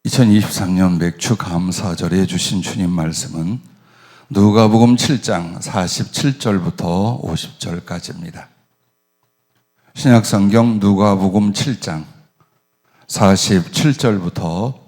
2023년 맥주 감사절에 주신 주님 말씀은 누가복음 7장 47절부터 50절까지입니다. 신약성경 누가복음 7장 47절부터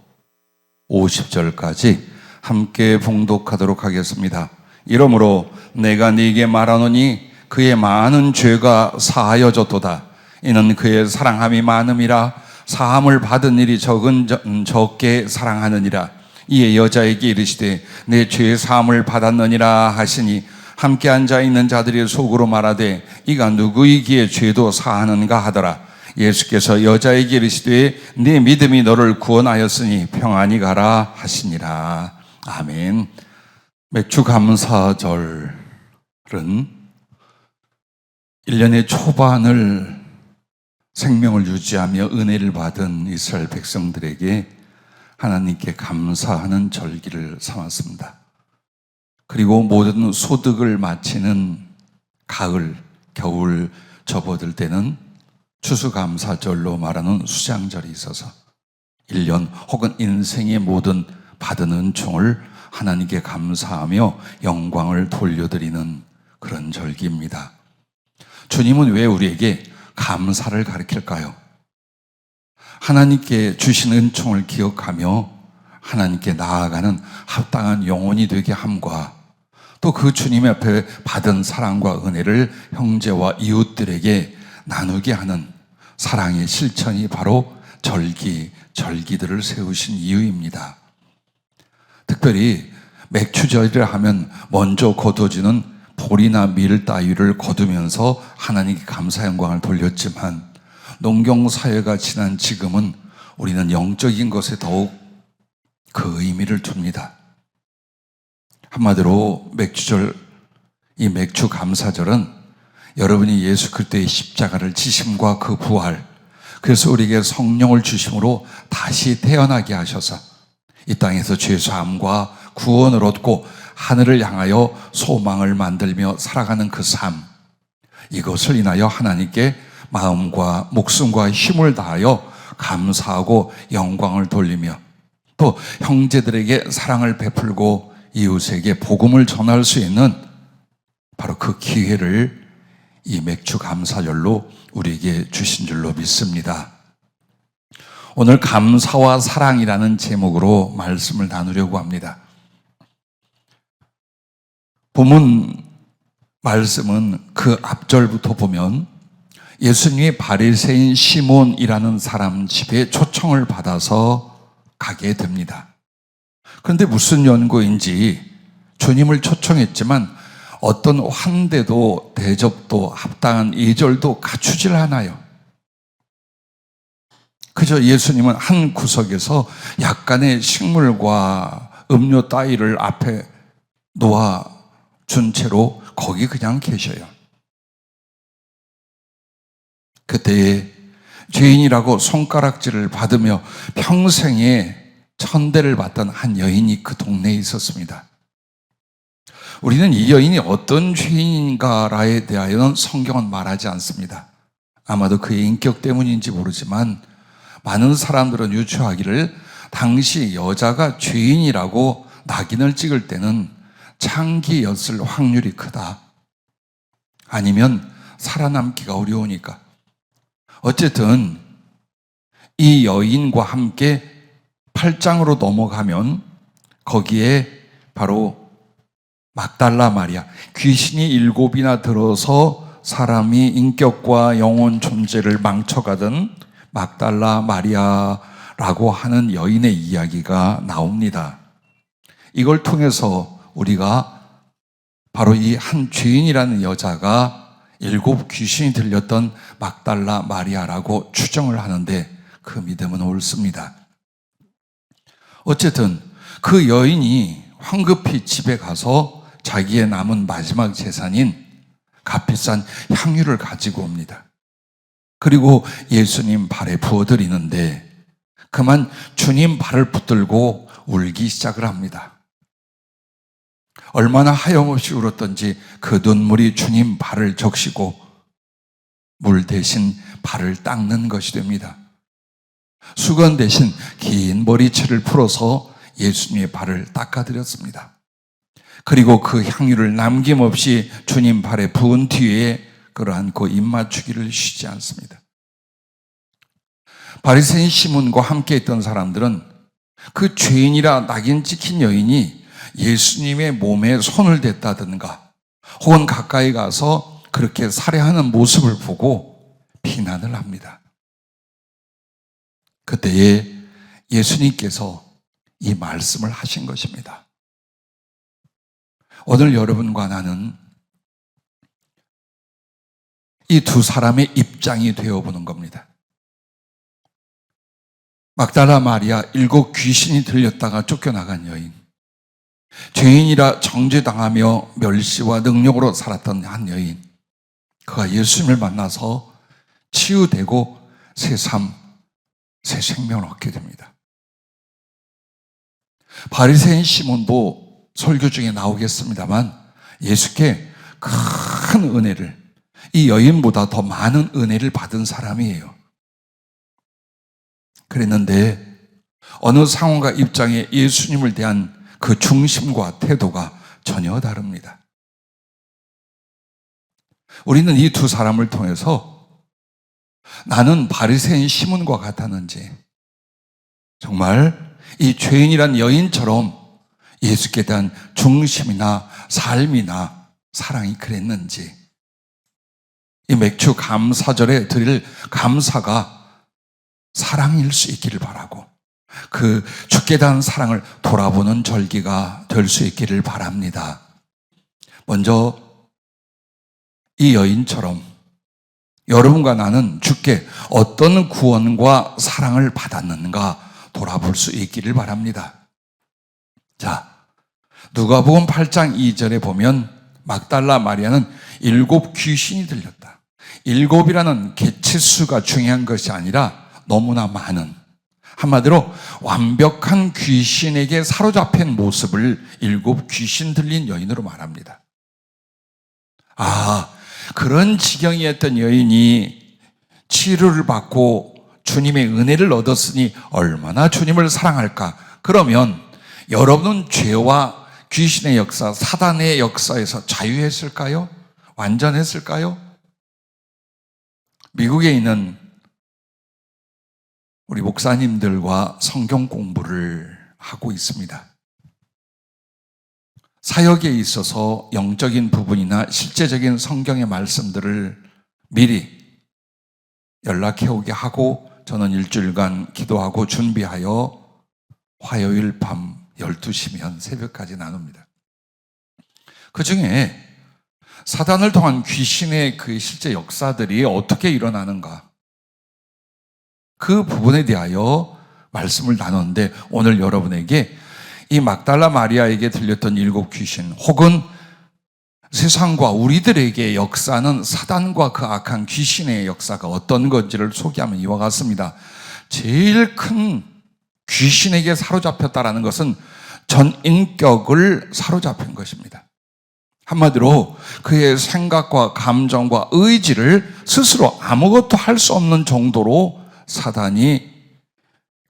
50절까지 함께 봉독하도록 하겠습니다. 이러므로 내가 네게 말하노니 그의 많은 죄가 사하여졌도다. 이는 그의 사랑함이 많음이라. 사함을 받은 일이 적게 사랑하느니라. 이에 여자에게 이르시되 내 죄의 사함을 받았느니라 하시니 함께 앉아있는 자들이 속으로 말하되 이가 누구이기에 죄도 사하는가 하더라. 예수께서 여자에게 이르시되 네 믿음이 너를 구원하였으니 평안히 가라 하시니라. 아멘. 맥주 감사절은 1년의 초반을 생명을 유지하며 은혜를 받은 이스라엘 백성들에게 하나님께 감사하는 절기를 삼았습니다. 그리고 모든 소득을 마치는 가을, 겨울 접어들 때는 추수감사절로 말하는 수장절이 있어서 1년 혹은 인생의 모든 받은 은총을 하나님께 감사하며 영광을 돌려드리는 그런 절기입니다. 주님은 왜 우리에게 감사를 가르칠까요? 하나님께 주신 은총을 기억하며 하나님께 나아가는 합당한 영혼이 되게 함과 또 그 주님 앞에 받은 사랑과 은혜를 형제와 이웃들에게 나누게 하는 사랑의 실천이 바로 절기들을 세우신 이유입니다. 특별히 맥주절이라 하면 먼저 거둬지는 보리나 밀 따위를 거두면서 하나님께 감사 영광을 돌렸지만 농경사회가 지난 지금은 우리는 영적인 것에 더욱 그 의미를 둡니다. 한마디로 맥주절, 이 맥주 감사절은 여러분이 예수 그리스도의 십자가를 지심과 그 부활, 그래서 우리에게 성령을 주심으로 다시 태어나게 하셔서 이 땅에서 죄사함과 구원을 얻고 하늘을 향하여 소망을 만들며 살아가는 그 삶, 이것을 인하여 하나님께 마음과 목숨과 힘을 다하여 감사하고 영광을 돌리며 또 형제들에게 사랑을 베풀고 이웃에게 복음을 전할 수 있는 바로 그 기회를 이 맥주 감사절로 우리에게 주신 줄로 믿습니다. 오늘 감사와 사랑이라는 제목으로 말씀을 나누려고 합니다. 본문 말씀은 그 앞절부터 보면 예수님이 바리새인 시몬이라는 사람 집에 초청을 받아서 가게 됩니다. 그런데 무슨 연고인지 주님을 초청했지만 어떤 환대도 대접도 합당한 예절도 갖추질 않아요. 그저 예수님은 한 구석에서 약간의 식물과 음료 따위를 앞에 놓아 준 채로 거기 그냥 계셔요. 그때에 죄인이라고 손가락질을 받으며 평생에 천대를 받던 한 여인이 그 동네에 있었습니다. 우리는 이 여인이 어떤 죄인인가에 대하여는 성경은 말하지 않습니다. 아마도 그의 인격 때문인지 모르지만 많은 사람들은 유추하기를 당시 여자가 죄인이라고 낙인을 찍을 때는 창기였을 확률이 크다. 아니면 살아남기가 어려우니까. 어쨌든 이 여인과 함께 8장으로 넘어가면 거기에 바로 막달라 마리아, 귀신이 7이나 들어서 사람이 인격과 영혼 존재를 망쳐가던 막달라 마리아라고 하는 여인의 이야기가 나옵니다. 이걸 통해서 우리가 바로 이 한 죄인이라는 여자가 7 귀신이 들렸던 막달라 마리아라고 추정을 하는데 그 믿음은 옳습니다. 어쨌든 그 여인이 황급히 집에 가서 자기의 남은 마지막 재산인 값비싼 향유를 가지고 옵니다. 그리고 예수님 발에 부어드리는데 그만 주님 발을 붙들고 울기 시작을 합니다. 얼마나 하염없이 울었던지 그 눈물이 주님 발을 적시고 물 대신 발을 닦는 것이 됩니다. 수건 대신 긴 머리채를 풀어서 예수님의 발을 닦아드렸습니다. 그리고 그 향유를 남김없이 주님 발에 부은 뒤에 끌어안고 입맞추기를 쉬지 않습니다. 바리새인 시몬과 함께 있던 사람들은 그 죄인이라 낙인 찍힌 여인이 예수님의 몸에 손을 댔다든가 혹은 가까이 가서 그렇게 살해하는 모습을 보고 비난을 합니다. 그때에 예수님께서 이 말씀을 하신 것입니다. 오늘 여러분과 나는 이 두 사람의 입장이 되어보는 겁니다. 막달라 마리아, 7 귀신이 들렸다가 쫓겨나간 여인, 죄인이라 정죄당하며 멸시와 능력으로 살았던 한 여인, 그가 예수님을 만나서 치유되고 새 삶, 새 생명을 얻게 됩니다. 바리새인 시몬도 설교 중에 나오겠습니다만 예수께 큰 은혜를, 이 여인보다 더 많은 은혜를 받은 사람이에요. 그랬는데 어느 상황과 입장에 예수님을 대한 그 중심과 태도가 전혀 다릅니다. 우리는 이 두 사람을 통해서 나는 바리새인 시몬과 같았는지, 정말 이 죄인이란 여인처럼 예수께 대한 중심이나 삶이나 사랑이 그랬는지, 이 맥주 감사절에 드릴 감사가 사랑일 수 있기를 바라고 그 주께 대한 사랑을 돌아보는 절기가 될 수 있기를 바랍니다. 먼저 이 여인처럼 여러분과 나는 주께 어떤 구원과 사랑을 받았는가 돌아볼 수 있기를 바랍니다. 자, 누가복음 8장 2절에 보면 막달라 마리아는 7 귀신이 들렸다. 7이라는 개체수가 중요한 것이 아니라 너무나 많은, 한마디로 완벽한 귀신에게 사로잡힌 모습을 7 귀신 들린 여인으로 말합니다. 그런 지경이었던 여인이 치료를 받고 주님의 은혜를 얻었으니 얼마나 주님을 사랑할까? 그러면 여러분은 죄와 귀신의 역사, 사단의 역사에서 자유했을까요? 완전했을까요? 미국에 있는 우리 목사님들과 성경 공부를 하고 있습니다. 사역에 있어서 영적인 부분이나 실제적인 성경의 말씀들을 미리 연락해 오게 하고 저는 일주일간 기도하고 준비하여 화요일 밤 12시면 새벽까지 나눕니다. 그 중에 사단을 통한 귀신의 그 실제 역사들이 어떻게 일어나는가, 그 부분에 대하여 말씀을 나눴는데, 오늘 여러분에게 이 막달라 마리아에게 들렸던 7 귀신, 혹은 세상과 우리들에게 역사는 사단과 그 악한 귀신의 역사가 어떤 건지를 소개하면 이와 같습니다. 제일 큰 귀신에게 사로잡혔다라는 것은 전 인격을 사로잡힌 것입니다. 한마디로 그의 생각과 감정과 의지를 스스로 아무것도 할 수 없는 정도로 사단이,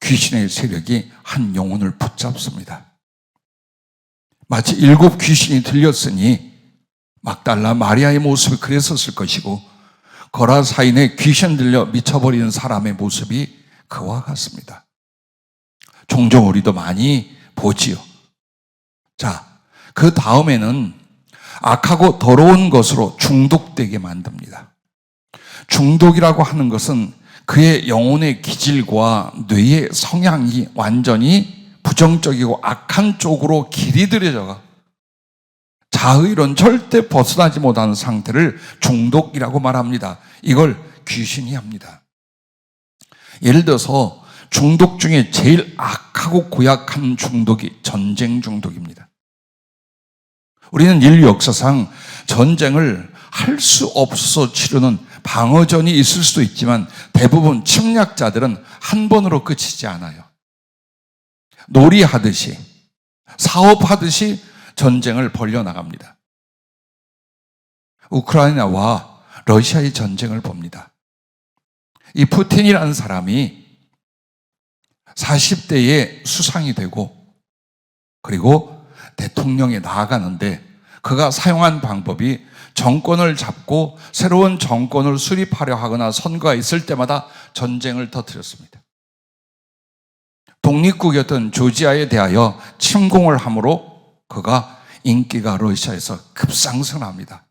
귀신의 세력이 한 영혼을 붙잡습니다. 마치 7 귀신이 들렸으니 막달라 마리아의 모습이 그랬었을 것이고, 거라사인의 귀신 들려 미쳐버리는 사람의 모습이 그와 같습니다. 종종 우리도 많이 보지요. 자, 그 다음에는 악하고 더러운 것으로 중독되게 만듭니다. 중독이라고 하는 것은 그의 영혼의 기질과 뇌의 성향이 완전히 부정적이고 악한 쪽으로 길이들여져가 자의론 절대 벗어나지 못하는 상태를 중독이라고 말합니다. 이걸 귀신이 합니다. 예를 들어서 중독 중에 제일 악하고 고약한 중독이 전쟁 중독입니다. 우리는 인류 역사상 전쟁을 할 수 없어 치르는 방어전이 있을 수도 있지만 대부분 침략자들은 한 번으로 끝이지 않아요. 놀이하듯이, 사업하듯이 전쟁을 벌려나갑니다. 우크라이나와 러시아의 전쟁을 봅니다. 이 푸틴이라는 사람이 40대에 수상이 되고 그리고 대통령에 나아가는데 그가 사용한 방법이 정권을 잡고 새로운 정권을 수립하려 하거나 선거가 있을 때마다 전쟁을 터뜨렸습니다. 독립국이었던 조지아에 대하여 침공을 함으로 그가 인기가 러시아에서 급상승합니다.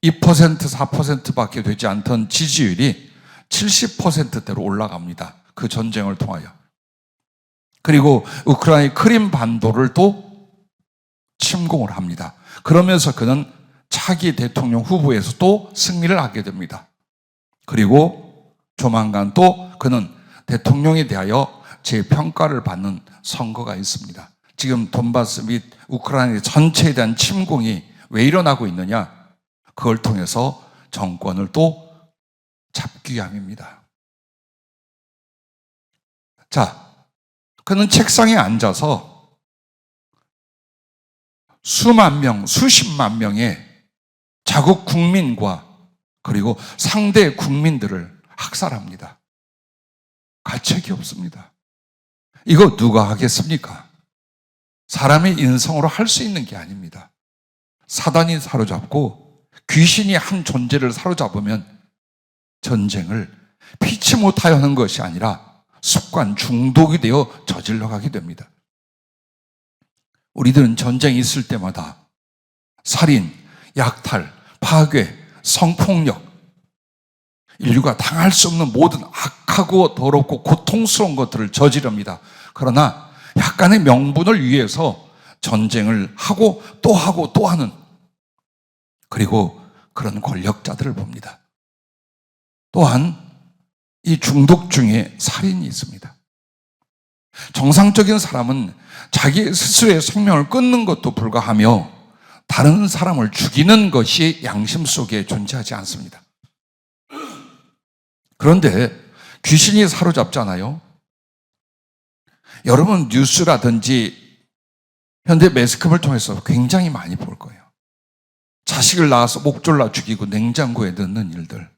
2%, 4%밖에 되지 않던 지지율이 70%대로 올라갑니다. 그 전쟁을 통하여. 그리고 우크라이나의 크림 반도를 또 침공을 합니다. 그러면서 그는 차기 대통령 후보에서 또 승리를 하게 됩니다. 그리고 조만간 또 그는 대통령에 대하여 재평가를 받는 선거가 있습니다. 지금 돈바스 및 우크라이나 전체에 대한 침공이 왜 일어나고 있느냐? 그걸 통해서 정권을 또 잡기 위함입니다. 자, 그는 책상에 앉아서 수만 명, 수십만 명의 자국 국민과 그리고 상대 국민들을 학살합니다. 가책이 없습니다. 이거 누가 하겠습니까? 사람의 인성으로 할 수 있는 게 아닙니다. 사단이 사로잡고 귀신이 한 존재를 사로잡으면 전쟁을 피치 못하여 하는 것이 아니라 습관, 중독이 되어 저질러 가게 됩니다. 우리들은 전쟁이 있을 때마다 살인, 약탈, 파괴, 성폭력, 인류가 당할 수 없는 모든 악하고 더럽고 고통스러운 것들을 저지릅니다. 그러나 약간의 명분을 위해서 전쟁을 하고 또 하고 또 하는, 그리고 그런 권력자들을 봅니다. 또한 이 중독 중에 살인이 있습니다. 정상적인 사람은 자기 스스로의 생명을 끊는 것도 불가하며 다른 사람을 죽이는 것이 양심 속에 존재하지 않습니다. 그런데 귀신이 사로잡잖아요. 여러분 뉴스라든지 현대 매스컴을 통해서 굉장히 많이 볼 거예요. 자식을 낳아서 목 졸라 죽이고 냉장고에 넣는 일들.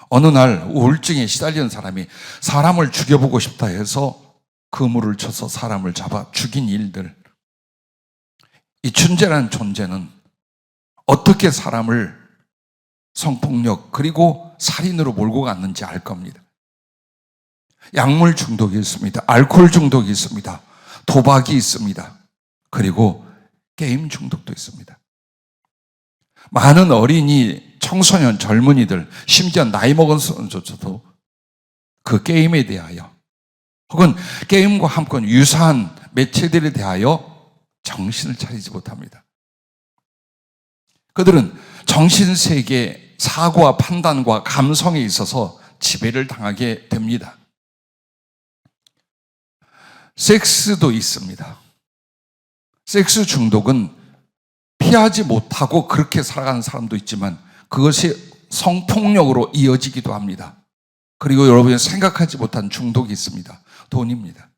어느 날 우울증에 시달리는 사람이 사람을 죽여보고 싶다 해서 그물을 쳐서 사람을 잡아 죽인 일들. 이 춘재라는 존재는 어떻게 사람을 성폭력 그리고 살인으로 몰고 갔는지 알 겁니다. 약물 중독이 있습니다. 알코올 중독이 있습니다. 도박이 있습니다. 그리고 게임 중독도 있습니다. 많은 어린이, 청소년, 젊은이들, 심지어 나이 먹은 사람조차도 그 게임에 대하여 혹은 게임과 함께 유사한 매체들에 대하여 정신을 차리지 못합니다. 그들은 정신세계, 사고와 판단과 감성에 있어서 지배를 당하게 됩니다. 섹스도 있습니다. 섹스 중독은 피하지 못하고 그렇게 살아가는 사람도 있지만 그것이 성폭력으로 이어지기도 합니다. 그리고 여러분이 생각하지 못한 중독이 있습니다. 돈입니다.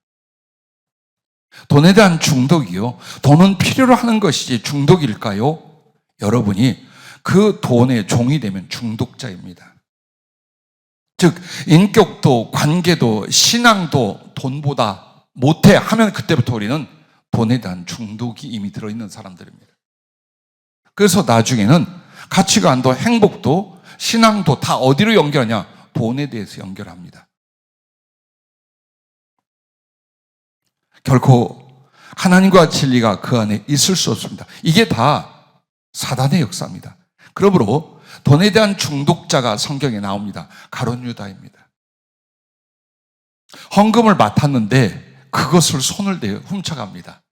돈에 대한 중독이요. 돈은 필요로 하는 것이지 중독일까요? 여러분이 그 돈의 종이 되면 중독자입니다. 즉 인격도 관계도 신앙도 돈보다 못해 하면 그때부터 우리는 돈에 대한 중독이 이미 들어있는 사람들입니다. 그래서 나중에는 가치관도 행복도 신앙도 다 어디로 연결하냐? 돈에 대해서 연결합니다. 결코 하나님과 진리가 그 안에 있을 수 없습니다. 이게 다 사단의 역사입니다. 그러므로 돈에 대한 중독자가 성경에 나옵니다. 가룟 유다입니다. 헌금을 맡았는데 그것을 손을 대어 훔쳐갑니다.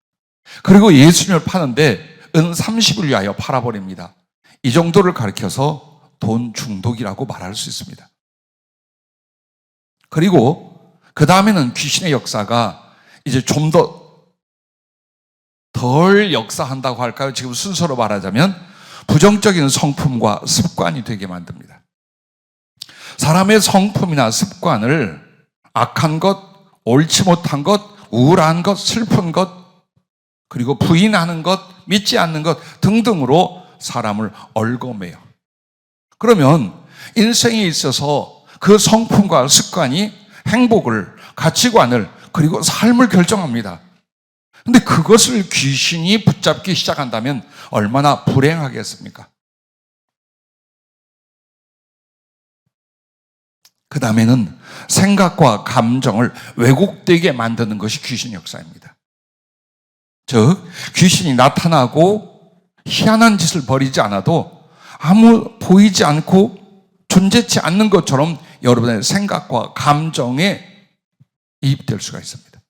그리고 예수님을 파는데 은 30을 위하여 팔아버립니다. 이 정도를 가리켜서 돈 중독이라고 말할 수 있습니다. 그리고 그 다음에는 귀신의 역사가 이제 좀 덜 역사한다고 할까요? 지금 순서로 말하자면 부정적인 성품과 습관이 되게 만듭니다. 사람의 성품이나 습관을 악한 것, 옳지 못한 것, 우울한 것, 슬픈 것, 그리고 부인하는 것, 믿지 않는 것 등등으로 사람을 얽어매요. 그러면 인생에 있어서 그 성품과 습관이 행복을 가치관을, 그리고 삶을 결정합니다. 근데 그것을 귀신이 붙잡기 시작한다면 얼마나 불행하겠습니까? 그 다음에는 생각과 감정을 왜곡되게 만드는 것이 귀신 역사입니다. 즉, 귀신이 나타나고 희한한 짓을 벌이지 않아도 아무 보이지 않고 존재치 않는 것처럼 여러분의 생각과 감정에 이입될 수가 있습니다.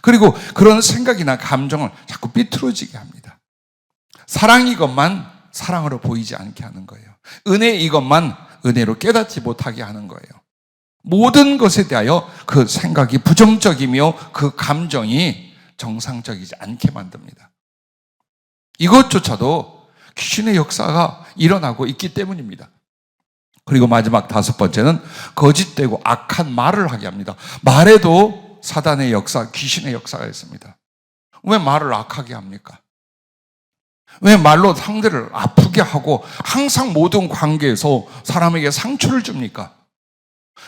그리고 그런 생각이나 감정을 자꾸 삐뚤어지게 합니다. 사랑이것만 사랑으로 보이지 않게 하는 거예요. 은혜 이것만 은혜로 깨닫지 못하게 하는 거예요. 모든 것에 대하여 그 생각이 부정적이며 그 감정이 정상적이지 않게 만듭니다. 이것조차도 귀신의 역사가 일어나고 있기 때문입니다. 그리고 마지막 5번째는 거짓되고 악한 말을 하게 합니다. 말에도 사단의 역사, 귀신의 역사가 있습니다. 왜 말을 악하게 합니까? 왜 말로 상대를 아프게 하고 항상 모든 관계에서 사람에게 상처를 줍니까?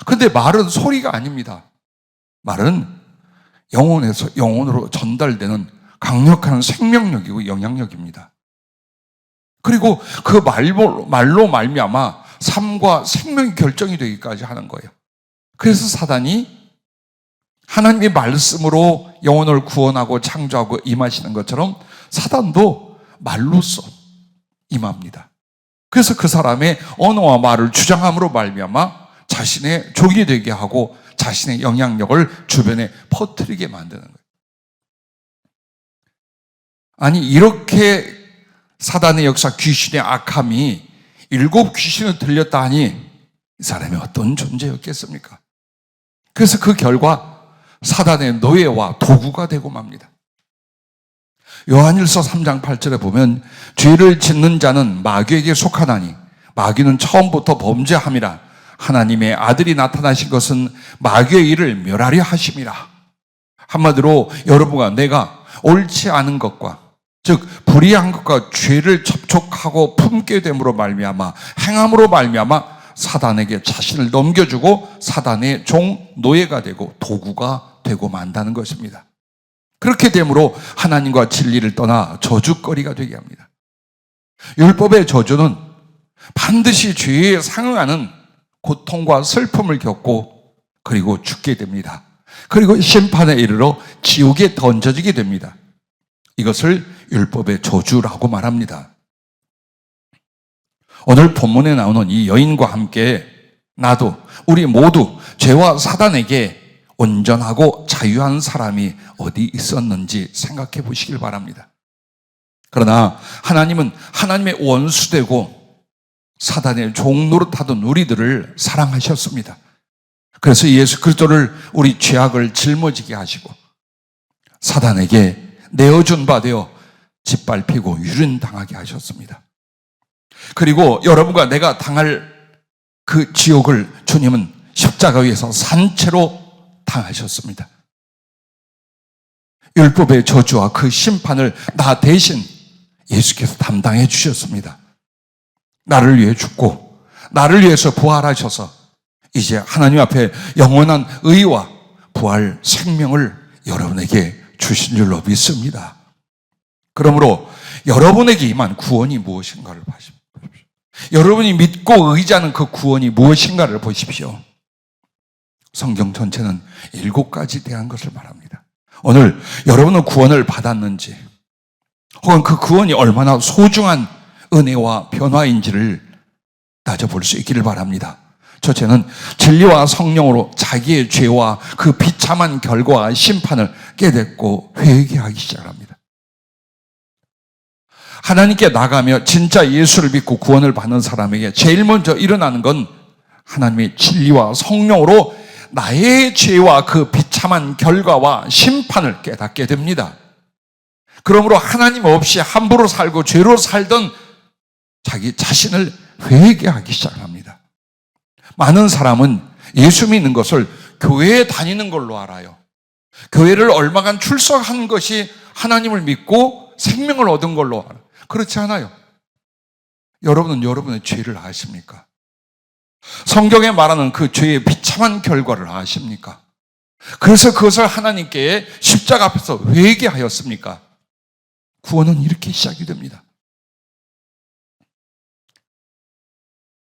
근데 말은 소리가 아닙니다. 말은 영혼에서 영혼으로 전달되는 강력한 생명력이고 영향력입니다. 그리고 그 말로 말미암아 삶과 생명이 결정이 되기까지 하는 거예요. 그래서 사단이 하나님의 말씀으로 영혼을 구원하고 창조하고 임하시는 것처럼 사단도 말로써 임합니다. 그래서 그 사람의 언어와 말을 주장함으로 말미암아 자신의 종이 되게 하고 자신의 영향력을 주변에 퍼뜨리게 만드는 거예요. 아니, 이렇게 사단의 역사, 귀신의 악함이 7 귀신을 들렸다 하니 이 사람이 어떤 존재였겠습니까? 그래서 그 결과 사단의 노예와 도구가 되고 맙니다. 요한일서 3장 8절에 보면 죄를 짓는 자는 마귀에게 속하나니 마귀는 처음부터 범죄함이라 하나님의 아들이 나타나신 것은 마귀의 일을 멸하려 하심이라. 한마디로 여러분과 내가 옳지 않은 것과, 즉 불의한 것과 죄를 접촉하고 품게 됨으로 말미암아, 행함으로 말미암아 사단에게 자신을 넘겨주고 사단의 종, 노예가 되고 도구가 되고 만다는 것입니다. 그렇게 됨으로 하나님과 진리를 떠나 저주거리가 되게 합니다. 율법의 저주는 반드시 죄에 상응하는 고통과 슬픔을 겪고 그리고 죽게 됩니다. 그리고 심판에 이르러 지옥에 던져지게 됩니다. 이것을 율법의 저주라고 말합니다. 오늘 본문에 나오는 이 여인과 함께 나도, 우리 모두 죄와 사단에게 온전하고 자유한 사람이 어디 있었는지 생각해 보시길 바랍니다. 그러나 하나님은 하나님의 원수되고 사단의 종 노릇하던 우리들을 사랑하셨습니다. 그래서 예수 그리스도를, 우리 죄악을 짊어지게 하시고 사단에게 내어준 바 되어 짓밟히고 유린당하게 하셨습니다. 그리고 여러분과 내가 당할 그 지옥을 주님은 십자가 위에서 산채로 당하셨습니다. 율법의 저주와 그 심판을 나 대신 예수께서 담당해 주셨습니다. 나를 위해 죽고 나를 위해서 부활하셔서 이제 하나님 앞에 영원한 의와 부활 생명을 여러분에게 주신 줄로 믿습니다. 그러므로 여러분에게 임한 구원이 무엇인가를 보십시오. 여러분이 믿고 의지하는 그 구원이 무엇인가를 보십시오. 성경 전체는 7가지 대한 것을 말합니다. 오늘 여러분은 구원을 받았는지, 혹은 그 구원이 얼마나 소중한 은혜와 변화인지를 따져볼 수 있기를 바랍니다. 첫째는 진리와 성령으로 자기의 죄와 그 비참한 결과와 심판을 깨닫고 회개하기 시작합니다. 하나님께 나가며 진짜 예수를 믿고 구원을 받는 사람에게 제일 먼저 일어나는 건 하나님의 진리와 성령으로 나의 죄와 그 비참한 결과와 심판을 깨닫게 됩니다. 그러므로 하나님 없이 함부로 살고 죄로 살던 자기 자신을 회개하기 시작합니다. 많은 사람은 예수 믿는 것을 교회에 다니는 걸로 알아요. 교회를 얼마간 출석한 것이 하나님을 믿고 생명을 얻은 걸로 알아요. 그렇지 않아요. 여러분은 여러분의 죄를 아십니까? 성경에 말하는 그 죄의 비참한 결과를 아십니까? 그래서 그것을 하나님께 십자가 앞에서 회개하였습니까? 구원은 이렇게 시작이 됩니다.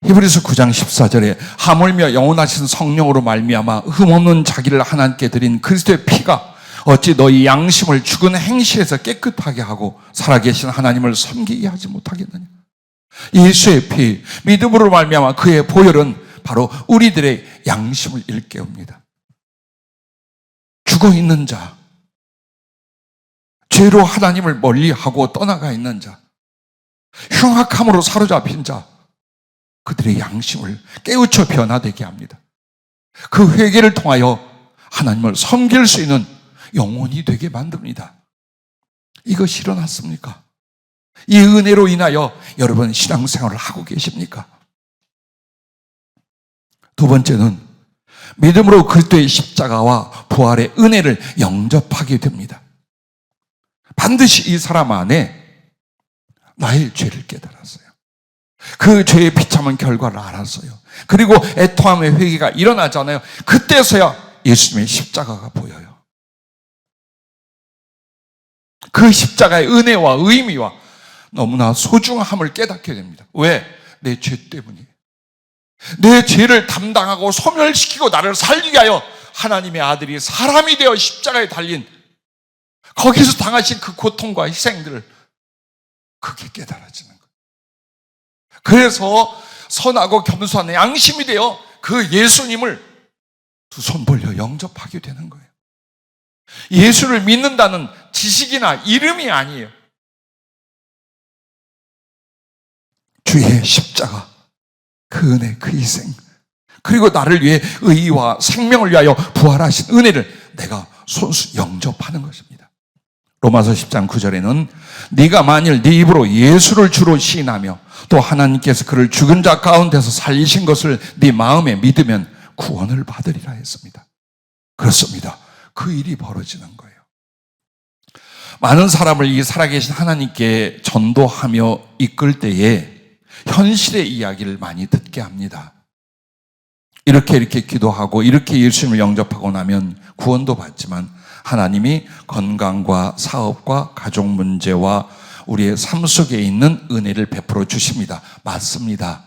히브리서 9장 14절에 하물며 영원하신 성령으로 말미암아 흠없는 자기를 하나님께 드린 그리스도의 피가 어찌 너희 양심을 죽은 행실에서 깨끗하게 하고 살아계신 하나님을 섬기게 하지 못하겠느냐. 예수의 피, 믿음으로 말미암아 그의 보혈은 바로 우리들의 양심을 일깨웁니다. 죽어 있는 자, 죄로 하나님을 멀리하고 떠나가 있는 자, 흉악함으로 사로잡힌 자, 그들의 양심을 깨우쳐 변화되게 합니다. 그 회개를 통하여 하나님을 섬길 수 있는 영혼이 되게 만듭니다. 이것이 일어났습니까? 이 은혜로 인하여 여러분 신앙생활을 하고 계십니까? 두 번째는 믿음으로 그리스도의 십자가와 부활의 은혜를 영접하게 됩니다. 반드시 이 사람 안에 나의 죄를 깨달았어요. 그 죄의 비참한 결과를 알았어요. 그리고 애통함의 회개가 일어나잖아요. 그때서야 예수님의 십자가가 보여요. 그 십자가의 은혜와 의미와 너무나 소중함을 깨닫게 됩니다. 왜? 내 죄 때문이에요. 내 죄를 담당하고 소멸시키고 나를 살리게 하여 하나님의 아들이 사람이 되어 십자가에 달린 거기서 당하신 그 고통과 희생들을 그게 깨달아지는 거예요. 그래서 선하고 겸손한 양심이 되어 그 예수님을 두 손 벌려 영접하게 되는 거예요. 예수를 믿는다는 지식이나 이름이 아니에요. 주의 십자가, 그 은혜, 그 희생, 그리고 나를 위해 의와 생명을 위하여 부활하신 은혜를 내가 손수 영접하는 것입니다. 로마서 10장 9절에는 네가 만일 네 입으로 예수를 주로 시인하며 또 하나님께서 그를 죽은 자 가운데서 살리신 것을 네 마음에 믿으면 구원을 받으리라 했습니다. 그렇습니다. 그 일이 벌어지는 거예요. 많은 사람을 이 살아계신 하나님께 전도하며 이끌 때에 현실의 이야기를 많이 듣게 합니다. 이렇게 기도하고 이렇게 예수님을 영접하고 나면 구원도 받지만 하나님이 건강과 사업과 가족 문제와 우리의 삶 속에 있는 은혜를 베풀어 주십니다. 맞습니다.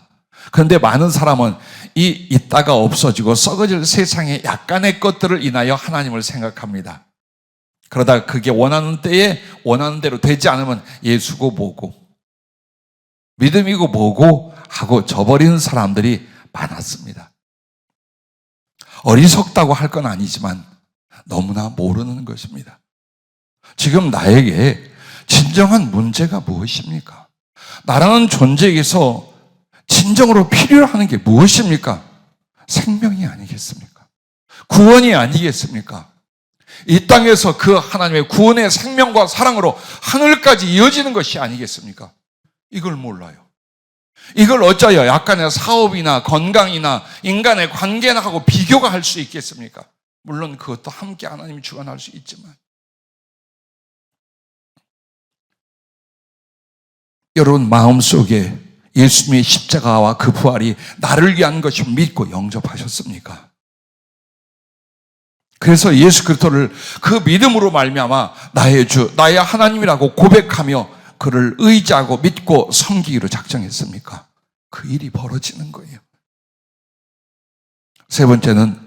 그런데 많은 사람은 있다가 없어지고 썩어질 세상의 약간의 것들을 인하여 하나님을 생각합니다. 그러다가 그게 원하는 때에 원하는 대로 되지 않으면 예수고 뭐고 믿음이고 뭐고 하고 저버리는 사람들이 많았습니다. 어리석다고 할 건 아니지만 너무나 모르는 것입니다. 지금 나에게 진정한 문제가 무엇입니까? 나라는 존재에게서 진정으로 필요로 하는 게 무엇입니까? 생명이 아니겠습니까? 구원이 아니겠습니까? 이 땅에서 그 하나님의 구원의 생명과 사랑으로 하늘까지 이어지는 것이 아니겠습니까? 이걸 몰라요. 이걸 어쩌여 약간의 사업이나 건강이나 인간의 관계나 하고 비교가 할 수 있겠습니까? 물론 그것도 함께 하나님이 주관할 수 있지만 여러분 마음속에 예수님의 십자가와 그 부활이 나를 위한 것을 믿고 영접하셨습니까? 그래서 예수 그리스도를 그 믿음으로 말미암아 나의 주, 나의 하나님이라고 고백하며 그를 의지하고 믿고 섬기기로 작정했습니까? 그 일이 벌어지는 거예요. 세 번째는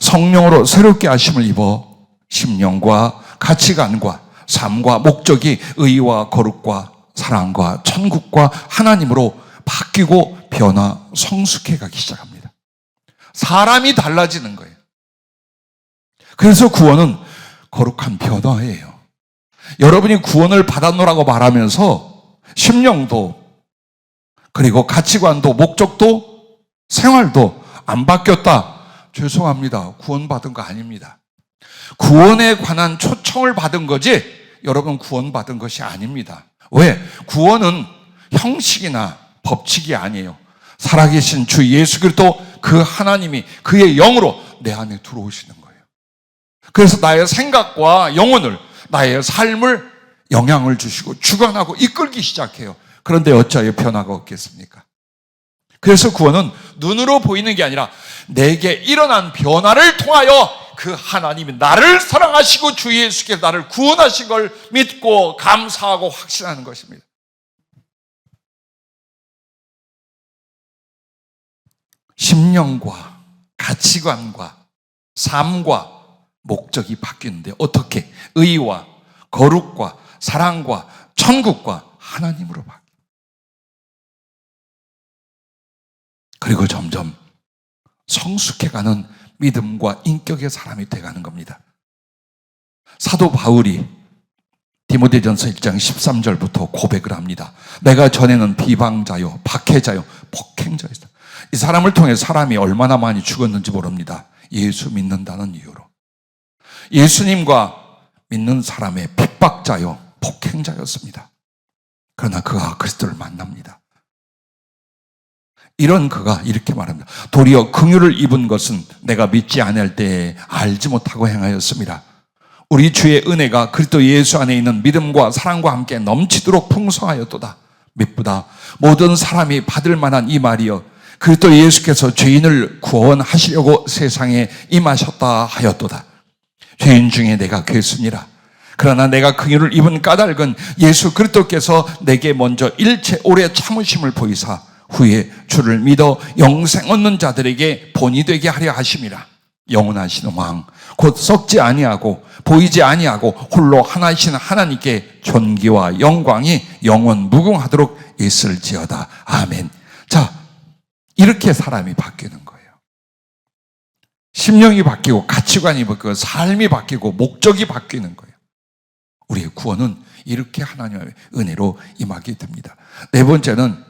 성령으로 새롭게 하심을 입어 심령과 가치관과 삶과 목적이 의와 거룩과 사랑과 천국과 하나님으로 바뀌고 변화 성숙해 가기 시작합니다. 사람이 달라지는 거예요. 그래서 구원은 거룩한 변화예요. 여러분이 구원을 받았노라고 말하면서 심령도 그리고 가치관도 목적도 생활도 안 바뀌었다. 죄송합니다. 구원받은 거 아닙니다. 구원에 관한 초청을 받은 거지 여러분 구원받은 것이 아닙니다. 왜? 구원은 형식이나 법칙이 아니에요. 살아계신 주 예수 그리스도 그 하나님이 그의 영으로 내 안에 들어오시는 거예요. 그래서 나의 생각과 영혼을 나의 삶을 영향을 주시고 주관하고 이끌기 시작해요. 그런데 어찌하여 변화가 없겠습니까? 그래서 구원은 눈으로 보이는 게 아니라 내게 일어난 변화를 통하여 그 하나님이 나를 사랑하시고 주 예수께서 나를 구원하신 걸 믿고 감사하고 확신하는 것입니다. 심령과 가치관과 삶과 목적이 바뀌는데 어떻게? 의와 거룩과 사랑과 천국과 하나님으로 바뀌어요. 그리고 점점 성숙해가는 믿음과 인격의 사람이 돼가는 겁니다. 사도 바울이 디모데전서 1장 13절부터 고백을 합니다. 내가 전에는 비방자요, 박해자요, 폭행자였다. 이 사람을 통해 사람이 얼마나 많이 죽었는지 모릅니다. 예수 믿는다는 이유로. 예수님과 믿는 사람의 핍박자요, 폭행자였습니다. 그러나 그가 그리스도를 만납니다. 이런 그가 이렇게 말합니다. 도리어 긍휼을 입은 것은 내가 믿지 아니할 때에 알지 못하고 행하였습니다. 우리 주의 은혜가 그리스도 예수 안에 있는 믿음과 사랑과 함께 넘치도록 풍성하였도다. mit보다 모든 사람이 받을 만한 이 말이여 그리스도 예수께서 죄인을 구원하시려고 세상에 임하셨다 하였도다. 죄인 중에 내가 괴순이라. 그러나 내가 긍휼을 입은 까닭은 예수 그리스도께서 내게 먼저 일체 오래 참으심을 보이사 후에 주를 믿어 영생 얻는 자들에게 본이 되게 하려 하심이라. 영원하신 왕 곧 썩지 아니하고 보이지 아니하고 홀로 하나이신 하나님께 존귀와 영광이 영원 무궁하도록 있을지어다. 아멘. 자, 이렇게 사람이 바뀌는 거예요. 심령이 바뀌고 가치관이 바뀌고 삶이 바뀌고 목적이 바뀌는 거예요. 우리의 구원은 이렇게 하나님의 은혜로 임하게 됩니다. 네 번째는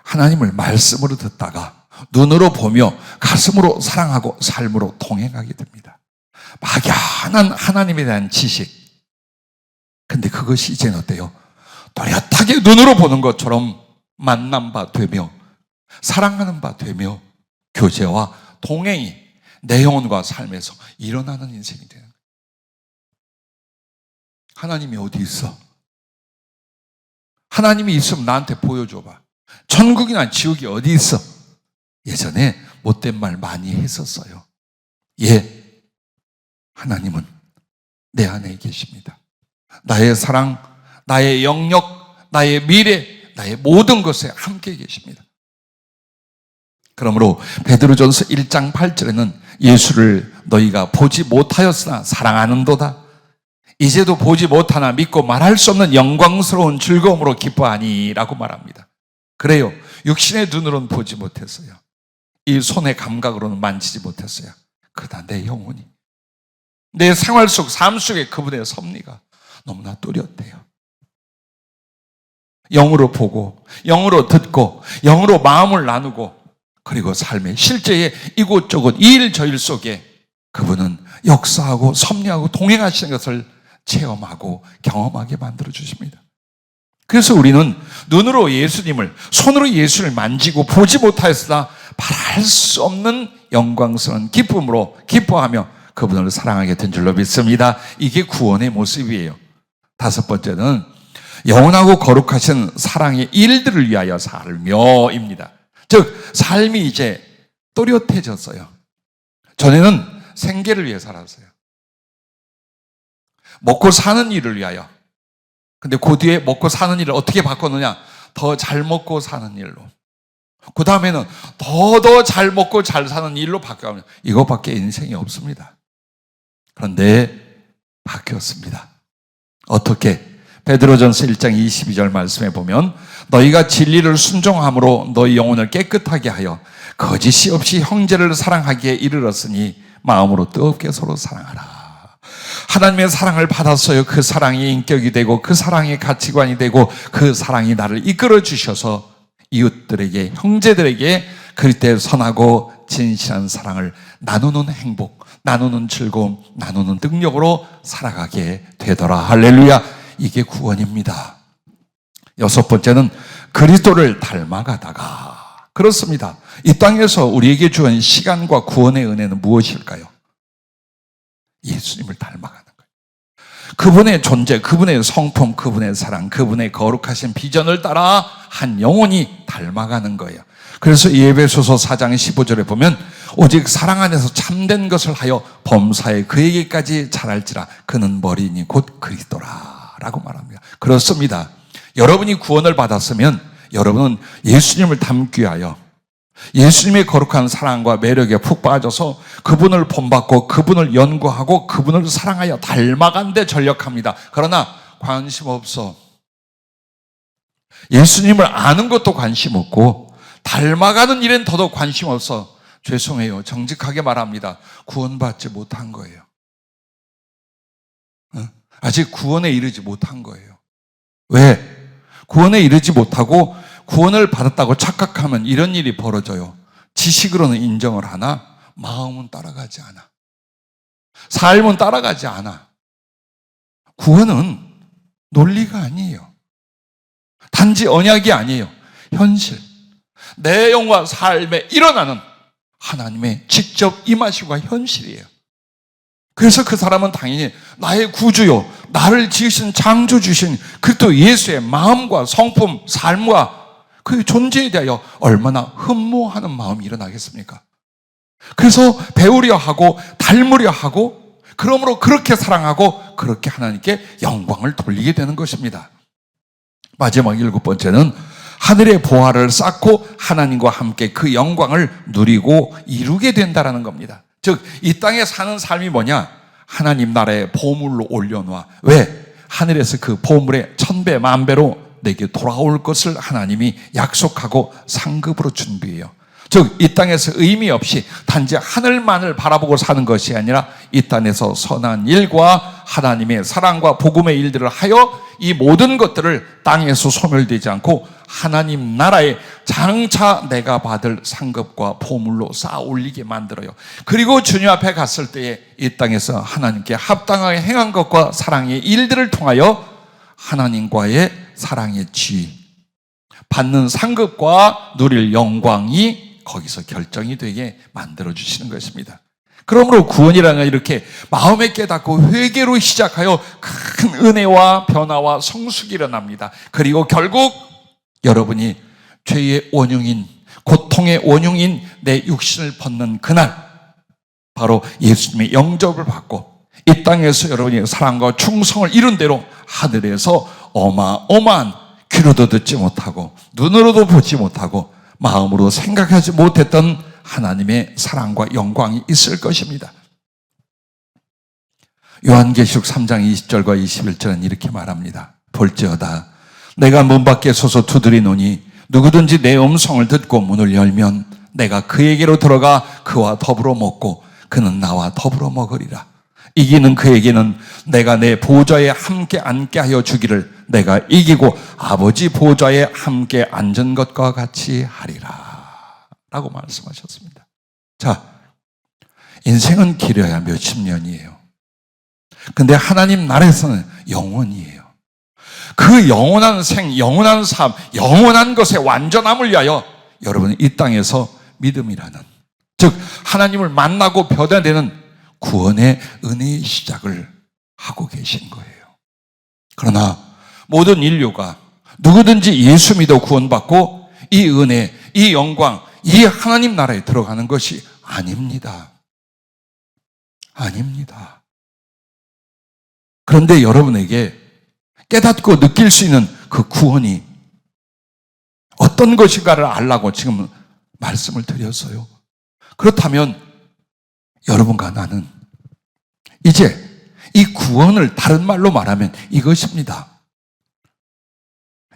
하나님을 말씀으로 듣다가 눈으로 보며 가슴으로 사랑하고 삶으로 동행하게 됩니다. 막연한 하나님에 대한 지식. 근데 그것이 이제는 어때요? 또렷하게 눈으로 보는 것처럼 만난 바 되며 사랑하는 바 되며 교제와 동행이 내 영혼과 삶에서 일어나는 인생이 되는 거예요. 하나님이 어디 있어? 하나님이 있으면 나한테 보여줘봐. 천국이나 지옥이 어디 있어? 예전에 못된 말 많이 했었어요. 예, 하나님은 내 안에 계십니다. 나의 사랑, 나의 영역, 나의 미래, 나의 모든 것에 함께 계십니다. 그러므로 베드로전서 1장 8절에는 예수를 너희가 보지 못하였으나 사랑하는도다. 이제도 보지 못하나 믿고 말할 수 없는 영광스러운 즐거움으로 기뻐하니 라고 말합니다. 그래요. 육신의 눈으로는 보지 못했어요. 이 손의 감각으로는 만지지 못했어요. 그러나 내 영혼이 내 생활 속 삶 속에 그분의 섭리가 너무나 뚜렷해요. 영으로 보고 영으로 듣고 영으로 마음을 나누고 그리고 삶의 실제의 이곳저곳 이 일 저 일 속에 그분은 역사하고 섭리하고 동행하시는 것을 체험하고 경험하게 만들어 주십니다. 그래서 우리는 눈으로 예수님을, 손으로 예수를 만지고 보지 못하였으나 말할 수 없는 영광스러운 기쁨으로 기뻐하며 그분을 사랑하게 된 줄로 믿습니다. 이게 구원의 모습이에요. 다섯 번째는 영원하고 거룩하신 사랑의 일들을 위하여 살며입니다. 즉 삶이 이제 또렷해졌어요. 전에는 생계를 위해 살았어요. 먹고 사는 일을 위하여. 근데 그 뒤에 먹고 사는 일을 어떻게 바꿨느냐? 더 잘 먹고 사는 일로. 그 다음에는 더 잘 먹고 잘 사는 일로 바뀌어가면 이것밖에 인생이 없습니다. 그런데 바뀌었습니다. 어떻게? 베드로전서 1장 22절 말씀에 보면 너희가 진리를 순종함으로 너희 영혼을 깨끗하게 하여 거짓이 없이 형제를 사랑하기에 이르렀으니 마음으로 뜨겁게 서로 사랑하라. 하나님의 사랑을 받았어요. 그 사랑이 인격이 되고 그 사랑이 가치관이 되고 그 사랑이 나를 이끌어 주셔서 이웃들에게 형제들에게 그때 선하고 진실한 사랑을 나누는 행복, 나누는 즐거움, 나누는 능력으로 살아가게 되더라. 할렐루야. 이게 구원입니다. 여섯 번째는 그리스도를 닮아가다가. 그렇습니다. 이 땅에서 우리에게 주은 시간과 구원의 은혜는 무엇일까요? 예수님을 닮아가는 거예요. 그분의 존재, 그분의 성품, 그분의 사랑, 그분의 거룩하신 비전을 따라 한 영혼이 닮아가는 거예요. 그래서 에베소서 4장 15절에 보면 오직 사랑 안에서 참된 것을 하여 범사에 그에게까지 잘할지라. 그는 머리니 곧 그리스도라 라고 말합니다. 그렇습니다. 여러분이 구원을 받았으면 여러분은 예수님을 닮기 위하여 예수님의 거룩한 사랑과 매력에 푹 빠져서 그분을 본받고 그분을 연구하고 그분을 사랑하여 닮아간 데 전력합니다. 그러나 관심 없어. 예수님을 아는 것도 관심 없고 닮아가는 일엔 더더욱 관심 없어. 죄송해요. 정직하게 말합니다. 구원받지 못한 거예요. 아직 구원에 이르지 못한 거예요. 왜? 구원에 이르지 못하고 구원을 받았다고 착각하면 이런 일이 벌어져요. 지식으로는 인정을 하나 마음은 따라가지 않아. 삶은 따라가지 않아. 구원은 논리가 아니에요. 단지 언약이 아니에요. 현실. 내 영과 삶에 일어나는 하나님의 직접 임하시고가 현실이에요. 그래서 그 사람은 당연히 나의 구주요, 나를 지으신 창조주신 그리스도 예수의 마음과 성품, 삶과 그 존재에 대하여 얼마나 흠모하는 마음이 일어나겠습니까? 그래서 배우려 하고 닮으려 하고 그러므로 그렇게 사랑하고 그렇게 하나님께 영광을 돌리게 되는 것입니다. 마지막 7번째는 하늘의 보화를 쌓고 하나님과 함께 그 영광을 누리고 이루게 된다는 겁니다. 즉, 이 땅에 사는 삶이 뭐냐? 하나님 나라의 보물로 올려놓아. 왜? 하늘에서 그 보물의 1000배, 10,000배로 내게 돌아올 것을 하나님이 약속하고 상급으로 준비해요. 즉, 이 땅에서 의미 없이 단지 하늘만을 바라보고 사는 것이 아니라 이 땅에서 선한 일과 하나님의 사랑과 복음의 일들을 하여 이 모든 것들을 땅에서 소멸되지 않고 하나님 나라에 장차 내가 받을 상급과 보물로 쌓아 올리게 만들어요. 그리고 주님 앞에 갔을 때에 이 땅에서 하나님께 합당하게 행한 것과 사랑의 일들을 통하여 하나님과의 사랑의 지위, 받는 상급과 누릴 영광이 거기서 결정이 되게 만들어주시는 것입니다. 그러므로 구원이라는 건 이렇게 마음에 깨닫고 회개로 시작하여 큰 은혜와 변화와 성숙이 일어납니다. 그리고 결국 여러분이 죄의 원흉인, 고통의 원흉인 내 육신을 벗는 그날, 바로 예수님의 영접을 받고 이 땅에서 여러분이 사랑과 충성을 이룬 대로 하늘에서 어마어마한 귀로도 듣지 못하고 눈으로도 보지 못하고 마음으로 생각하지 못했던 하나님의 사랑과 영광이 있을 것입니다. 요한계시록 3장 20절과 21절은 이렇게 말합니다. 볼지어다 내가 문 밖에 서서 두드리노니 누구든지 내 음성을 듣고 문을 열면 내가 그에게로 들어가 그와 더불어 먹고 그는 나와 더불어 먹으리라. 이기는 그에게는 내가 내 보좌에 함께 앉게 하여 주기를 내가 이기고 아버지 보좌에 함께 앉은 것과 같이 하리라 라고 말씀하셨습니다. 자, 인생은 길어야 몇십 년이에요. 근데 하나님 나라에서는 영원이에요. 그 영원한 생, 영원한 삶, 영원한 것의 완전함을 위하여 여러분은 이 땅에서 믿음이라는, 즉 하나님을 만나고 변화되는 구원의 은혜의 시작을 하고 계신 거예요. 그러나 모든 인류가 누구든지 예수 믿어 구원받고 이 은혜, 이 영광, 이 하나님 나라에 들어가는 것이 아닙니다. 아닙니다. 그런데 여러분에게 깨닫고 느낄 수 있는 그 구원이 어떤 것인가를 알라고 지금 말씀을 드렸어요. 그렇다면 여러분과 나는 이제 이 구원을 다른 말로 말하면 이것입니다.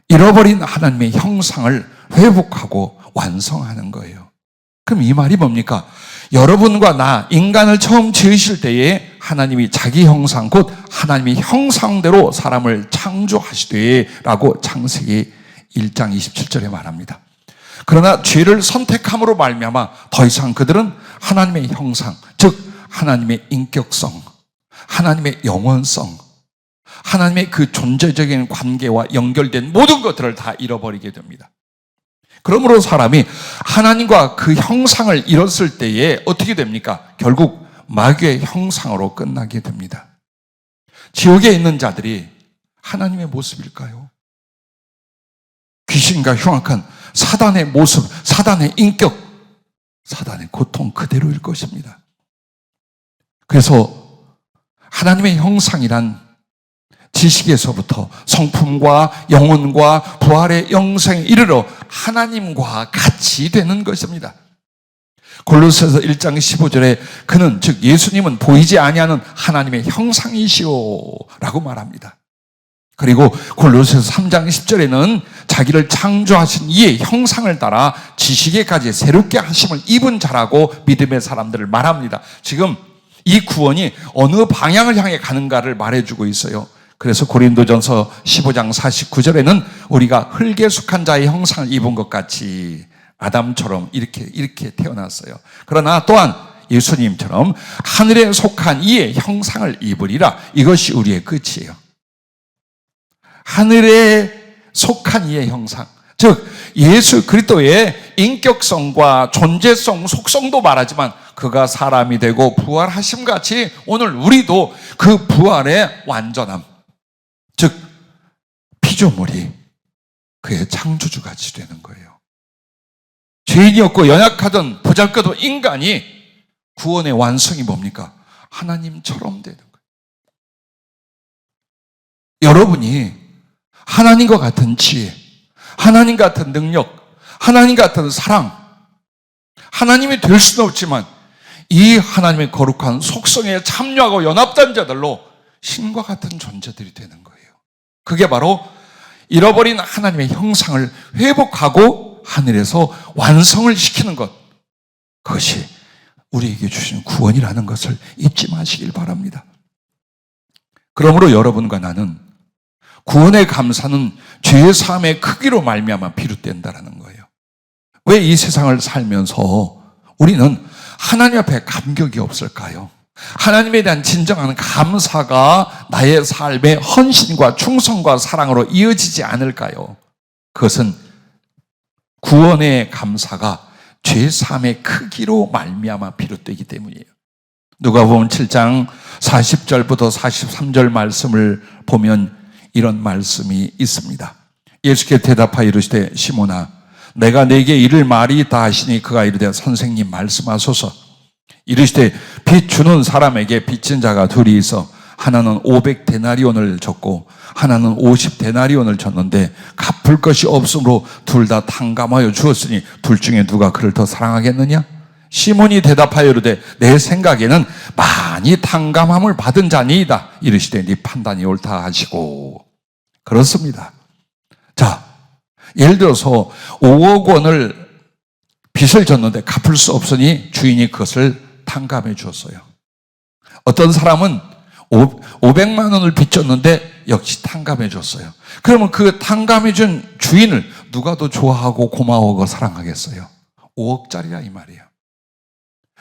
잃어버린 하나님의 형상을 회복하고 완성하는 거예요. 그럼 이 말이 뭡니까? 여러분과 나, 인간을 처음 지으실 때에 하나님이 자기 형상, 곧 하나님의 형상대로 사람을 창조하시되 라고 창세기 1장 27절에 말합니다. 그러나 죄를 선택함으로 말미암아 더 이상 그들은 하나님의 형상, 즉 하나님의 인격성, 하나님의 영원성, 하나님의 그 존재적인 관계와 연결된 모든 것들을 다 잃어버리게 됩니다. 그러므로 사람이 하나님과 그 형상을 잃었을 때에 어떻게 됩니까? 결국 마귀의 형상으로 끝나게 됩니다. 지옥에 있는 자들이 하나님의 모습일까요? 귀신과 흉악한 사단의 모습, 사단의 인격, 사단의 고통 그대로일 것입니다. 그래서 하나님의 형상이란 지식에서부터 성품과 영혼과 부활의 영생에 이르러 하나님과 같이 되는 것입니다. 골로새서 1장 15절에 그는 즉 예수님은 보이지 아니하는 하나님의 형상이시오 라고 말합니다. 그리고 골로새서 3장 10절에는 자기를 창조하신 이의 형상을 따라 지식에까지 새롭게 하심을 입은 자라고 믿음의 사람들을 말합니다. 지금 이 구원이 어느 방향을 향해 가는가를 말해주고 있어요. 그래서 고린도전서 15장 49절에는 우리가 흙에 속한 자의 형상을 입은 것 같이 아담처럼 이렇게 태어났어요. 그러나 또한 예수님처럼 하늘에 속한 이의 형상을 입으리라. 이것이 우리의 끝이에요. 하늘에 속한 이의 형상, 즉 예수 그리스도의 인격성과 존재성, 속성도 말하지만 그가 사람이 되고 부활하심 같이 오늘 우리도 그 부활의 완전함, 즉 피조물이 그의 창조주같이 되는 거예요. 죄인이었고 연약하던 보잘것없는 인간이 구원의 완성이 뭡니까? 하나님처럼 되는 거예요. 여러분이 하나님과 같은 지혜, 하나님 같은 능력, 하나님 같은 사랑, 하나님이 될 수는 없지만 이 하나님의 거룩한 속성에 참여하고 연합된 자들로 신과 같은 존재들이 되는 거예요. 그게 바로 잃어버린 하나님의 형상을 회복하고 하늘에서 완성을 시키는 것, 그것이 우리에게 주신 구원이라는 것을 잊지 마시길 바랍니다. 그러므로 여러분과 나는 구원의 감사는 죄의 사함의 크기로 말미암아 비롯된다는 거예요. 왜 이 세상을 살면서 우리는 하나님 앞에 감격이 없을까요? 하나님에 대한 진정한 감사가 나의 삶의 헌신과 충성과 사랑으로 이어지지 않을까요? 그것은 구원의 감사가 죄 사함의 크기로 말미암아 비롯되기 때문이에요. 누가복음 7장 40절부터 43절 말씀을 보면 이런 말씀이 있습니다. 예수께 대답하여 이르시되 시몬아 내가 네게 이를 말이 있다 하시니 그가 이르되 선생님 말씀하소서. 이르시되 빚 주는 사람에게 빚진 자가 둘이 있어 하나는 500데나리온을 줬고 하나는 50데나리온을 줬는데 갚을 것이 없으므로 둘 다 탕감하여 주었으니 둘 중에 누가 그를 더 사랑하겠느냐? 시몬이 대답하여 이르되 내 생각에는 많이 탕감함을 받은 자니이다. 이르시되 네 판단이 옳다 하시고. 그렇습니다. 자, 예를 들어서 5억 원을 빚을 졌는데 갚을 수 없으니 주인이 그것을 탕감해 주었어요. 어떤 사람은 500만 원을 빚졌는데 역시 탕감해 줬어요. 그러면 그 탕감해 준 주인을 누가 더 좋아하고 고마워하고 사랑하겠어요? 5억짜리야 이 말이에요.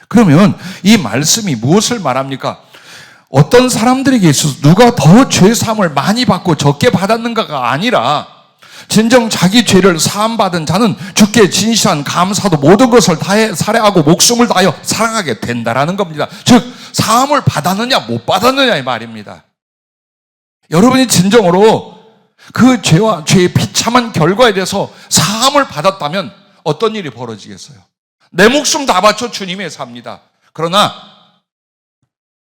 그러면 이 말씀이 무엇을 말합니까? 어떤 사람들에게 있어서 누가 더 죄사함을 많이 받고 적게 받았는가가 아니라 진정 자기 죄를 사함받은 자는 주께 진실한 감사도 모든 것을 다해 살해하고 목숨을 다하여 사랑하게 된다라는 겁니다. 즉 사함을 받았느냐 못 받았느냐 이 말입니다. 여러분이 진정으로 그 죄와 죄의 비참한 결과에 대해서 사함을 받았다면 어떤 일이 벌어지겠어요? 내 목숨 다 바쳐 주님의 삽니다. 그러나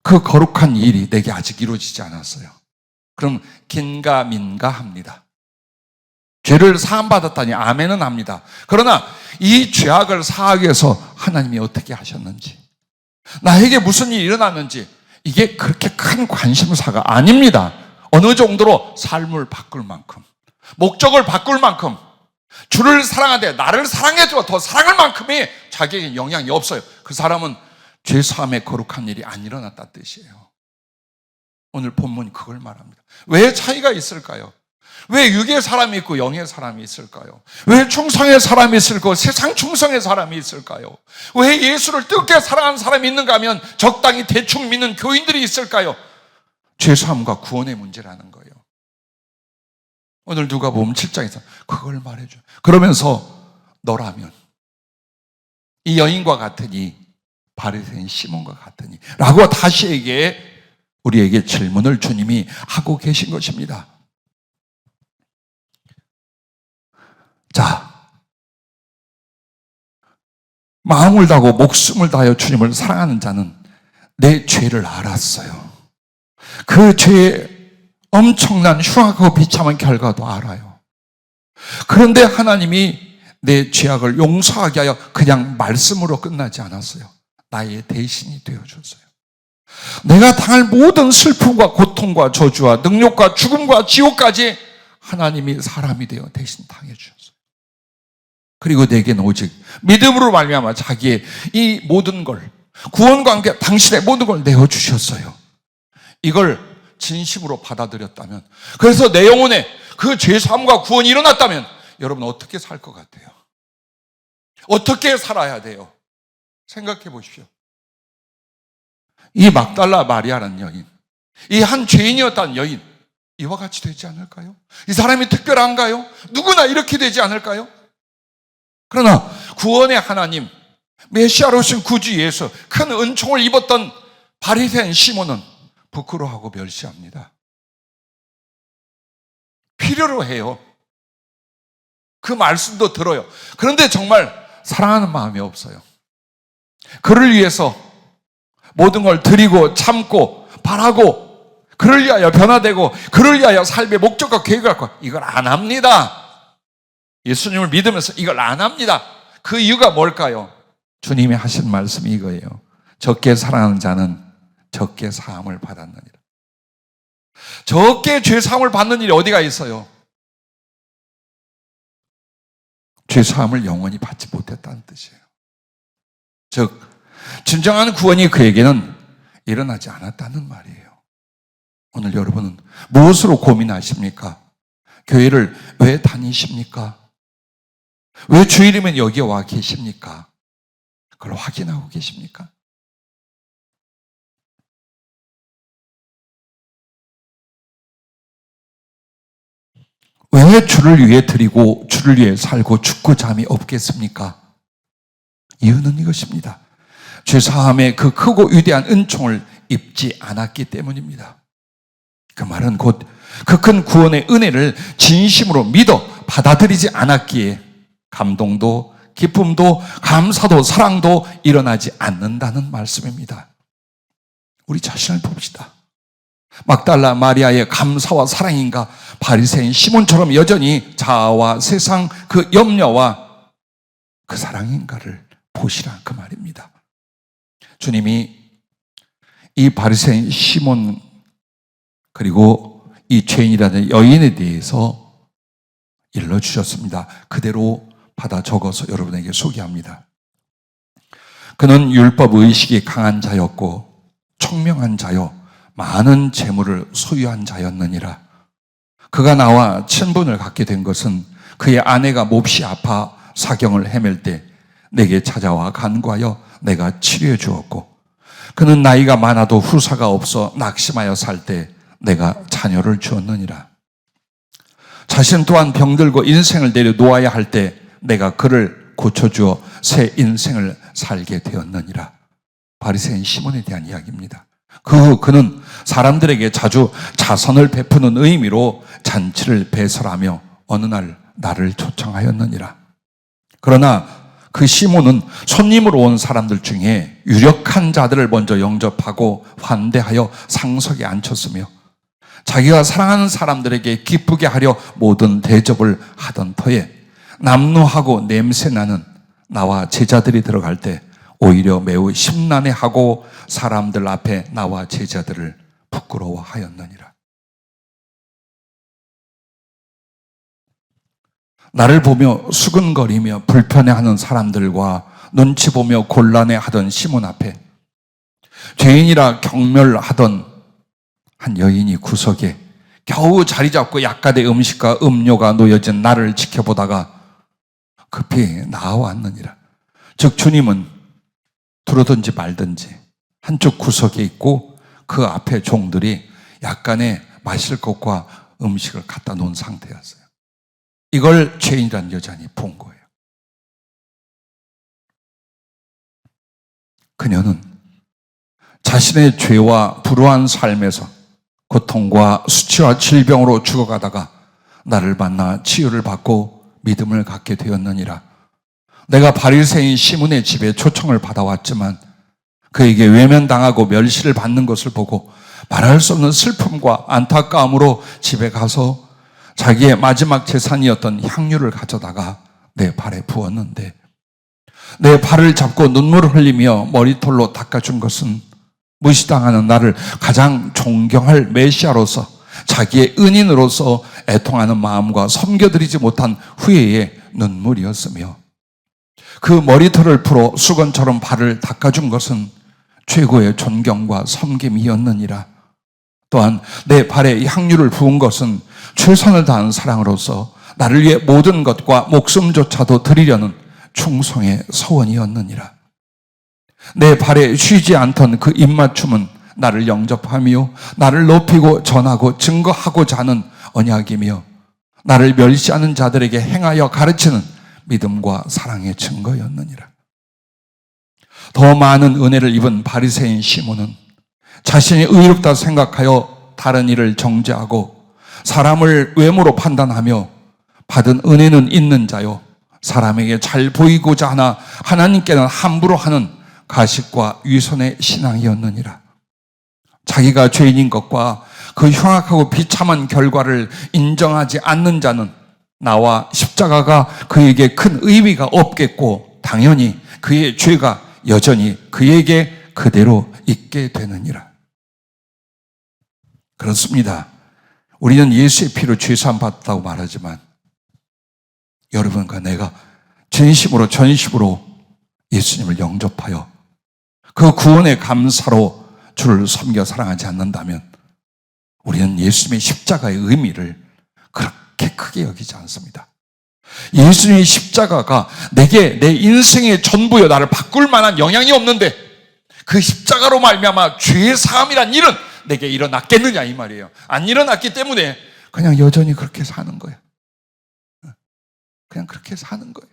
그 거룩한 일이 내게 아직 이루어지지 않았어요. 그럼 긴가민가 합니다. 죄를 사함받았다니 아멘은 합니다. 그러나 이 죄악을 사하기 위해서 하나님이 어떻게 하셨는지, 나에게 무슨 일이 일어났는지 이게 그렇게 큰 관심사가 아닙니다. 어느 정도로 삶을 바꿀 만큼, 목적을 바꿀 만큼, 주를 사랑하되 나를 사랑해줘 더 사랑할 만큼이 자기에게 영향이 없어요. 그 사람은 죄사함의 거룩한 일이 안 일어났다는 뜻이에요. 오늘 본문이 그걸 말합니다. 왜 차이가 있을까요? 왜 육의 사람이 있고 영의 사람이 있을까요? 왜 충성의 사람이 있을까? 세상 충성의 사람이 있을까요? 왜 예수를 뜨겁게 사랑하는 사람이 있는가 하면 적당히 대충 믿는 교인들이 있을까요? 죄사함과 구원의 문제라는 거예요. 오늘 누가복음 7장에서 그걸 말해줘. 그러면서 너라면 이 여인과 같으니 바리새인 시몬과 같으니 라고 다시 우리에게 질문을 주님이 하고 계신 것입니다. 자, 마음을 다하고 목숨을 다하여 주님을 사랑하는 자는 내 죄를 알았어요. 그 죄의 엄청난 흉악하고 비참한 결과도 알아요. 그런데 하나님이 내 죄악을 용서하게 하여 그냥 말씀으로 끝나지 않았어요. 나의 대신이 되어줬어요. 내가 당할 모든 슬픔과 고통과 저주와 능력과 죽음과 지옥까지 하나님이 사람이 되어 대신 당해주셨어요. 그리고 내게는 오직 믿음으로 말미암아 자기의 이 모든 걸, 구원과 함께 당신의 모든 걸 내어주셨어요. 이걸 진심으로 받아들였다면, 그래서 내 영혼에 그 죄사함과 구원이 일어났다면 여러분 어떻게 살 것 같아요? 어떻게 살아야 돼요? 생각해 보십시오. 이 막달라 마리아라는 여인, 이 한 죄인이었다는 여인, 이와 같이 되지 않을까요? 이 사람이 특별한가요? 누구나 이렇게 되지 않을까요? 그러나 구원의 하나님, 메시아로 오신 구주 예수, 큰 은총을 입었던 바리새인 시몬은 부끄러워하고 멸시합니다. 필요로 해요. 그 말씀도 들어요. 그런데 정말 사랑하는 마음이 없어요. 그를 위해서 모든 걸 드리고 참고 바라고, 그를 위하여 변화되고 그를 위하여 삶의 목적과 계획을 갖고 이걸 안 합니다. 예수님을 믿으면서 이걸 안 합니다. 그 이유가 뭘까요? 주님이 하신 말씀이 이거예요. 적게 사랑하는 자는 적게 사함을 받았느니라. 적게 죄 사함을 받는 일이 어디가 있어요? 죄 사함을 영원히 받지 못했다는 뜻이에요. 즉 진정한 구원이 그에게는 일어나지 않았다는 말이에요. 오늘 여러분은 무엇으로 고민하십니까? 교회를 왜 다니십니까? 왜 주일이면 여기에 와 계십니까? 그걸 확인하고 계십니까? 왜 주를 위해 드리고 주를 위해 살고 죽고 잠이 없겠습니까? 이유는 이것입니다. 죄사함의 그 크고 위대한 은총을 입지 않았기 때문입니다. 그 말은 곧 그 큰 구원의 은혜를 진심으로 믿어 받아들이지 않았기에 감동도 기쁨도 감사도 사랑도 일어나지 않는다는 말씀입니다. 우리 자신을 봅시다. 막달라 마리아의 감사와 사랑인가, 바리새인 시몬처럼 여전히 자아와 세상 그 염려와 그 사랑인가를 보시라 그 말입니다. 주님이 이 바리새인 시몬 그리고 이 죄인이라는 여인에 대해서 일러주셨습니다. 그대로 받아 적어서 여러분에게 소개합니다. 그는 율법 의식이 강한 자였고 총명한 자요 많은 재물을 소유한 자였느니라. 그가 나와 친분을 갖게 된 것은 그의 아내가 몹시 아파 사경을 헤맬 때 내게 찾아와 간구하여 내가 치료해 주었고, 그는 나이가 많아도 후사가 없어 낙심하여 살 때 내가 자녀를 주었느니라. 자신 또한 병들고 인생을 내려놓아야 할 때 내가 그를 고쳐주어 새 인생을 살게 되었느니라. 바리새인 시몬에 대한 이야기입니다. 그는 사람들에게 자주 자선을 베푸는 의미로 잔치를 배설하며 어느 날 나를 초청하였느니라. 그러나 그 시몬은 손님으로 온 사람들 중에 유력한 자들을 먼저 영접하고 환대하여 상석에 앉혔으며 자기가 사랑하는 사람들에게 기쁘게 하려 모든 대접을 하던 터에 남루하고 냄새나는 나와 제자들이 들어갈 때 오히려 매우 심란해하고 사람들 앞에 나와 제자들을 부끄러워하였느니라. 나를 보며 수근거리며 불편해하는 사람들과 눈치 보며 곤란해하던 시몬 앞에 죄인이라 경멸하던 한 여인이 구석에 겨우 자리 잡고 약간의 음식과 음료가 놓여진 나를 지켜보다가 급히 나와왔느니라. 즉 주님은 들어든지 말든지 한쪽 구석에 있고 그 앞에 종들이 약간의 마실 것과 음식을 갖다 놓은 상태였어요. 이걸 죄인이란 여자니 본 거예요. 그녀는 자신의 죄와 불우한 삶에서 고통과 수치와 질병으로 죽어가다가 나를 만나 치유를 받고 믿음을 갖게 되었느니라. 내가 바리새인 시몬의 집에 초청을 받아왔지만 그에게 외면당하고 멸시를 받는 것을 보고 말할 수 없는 슬픔과 안타까움으로 집에 가서 자기의 마지막 재산이었던 향유를 가져다가 내 발에 부었는데, 내 발을 잡고 눈물을 흘리며 머리털로 닦아준 것은 무시당하는 나를 가장 존경할 메시아로서 자기의 은인으로서 애통하는 마음과 섬겨드리지 못한 후회의 눈물이었으며, 그 머리털을 풀어 수건처럼 발을 닦아준 것은 최고의 존경과 섬김이었느니라. 또한 내 발에 향유를 부은 것은 최선을 다한 사랑으로서 나를 위해 모든 것과 목숨조차도 드리려는 충성의 서원이었느니라. 내 발에 쉬지 않던 그 입맞춤은 나를 영접하며 나를 높이고 전하고 증거하고자 하는 언약이며 나를 멸시하는 자들에게 행하여 가르치는 믿음과 사랑의 증거였느니라. 더 많은 은혜를 입은 바리새인 시몬은 자신이 의롭다 생각하여 다른 일을 정죄하고 사람을 외모로 판단하며 받은 은혜는 있는 자요 사람에게 잘 보이고자 하나 하나님께는 함부로 하는 가식과 위선의 신앙이었느니라. 자기가 죄인인 것과 그 흉악하고 비참한 결과를 인정하지 않는 자는 나와 십자가가 그에게 큰 의미가 없겠고 당연히 그의 죄가 여전히 그에게 그대로 있게 되느니라. 그렇습니다. 우리는 예수의 피로 죄사함 받았다고 말하지만 여러분과 내가 진심으로 전심으로 예수님을 영접하여 그 구원의 감사로 주를 섬겨 사랑하지 않는다면 우리는 예수님의 십자가의 의미를 그렇게 크게 여기지 않습니다. 예수님의 십자가가 내게 내 인생의 전부여 나를 바꿀 만한 영향이 없는데 그 십자가로 말미암아 죄의 사함이란 일은 내게 일어났겠느냐 이 말이에요. 안 일어났기 때문에 그냥 여전히 그렇게 사는 거예요. 그냥 그렇게 사는 거예요.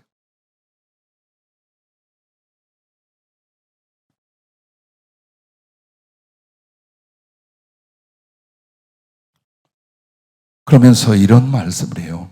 그러면서 이런 말씀을 해요.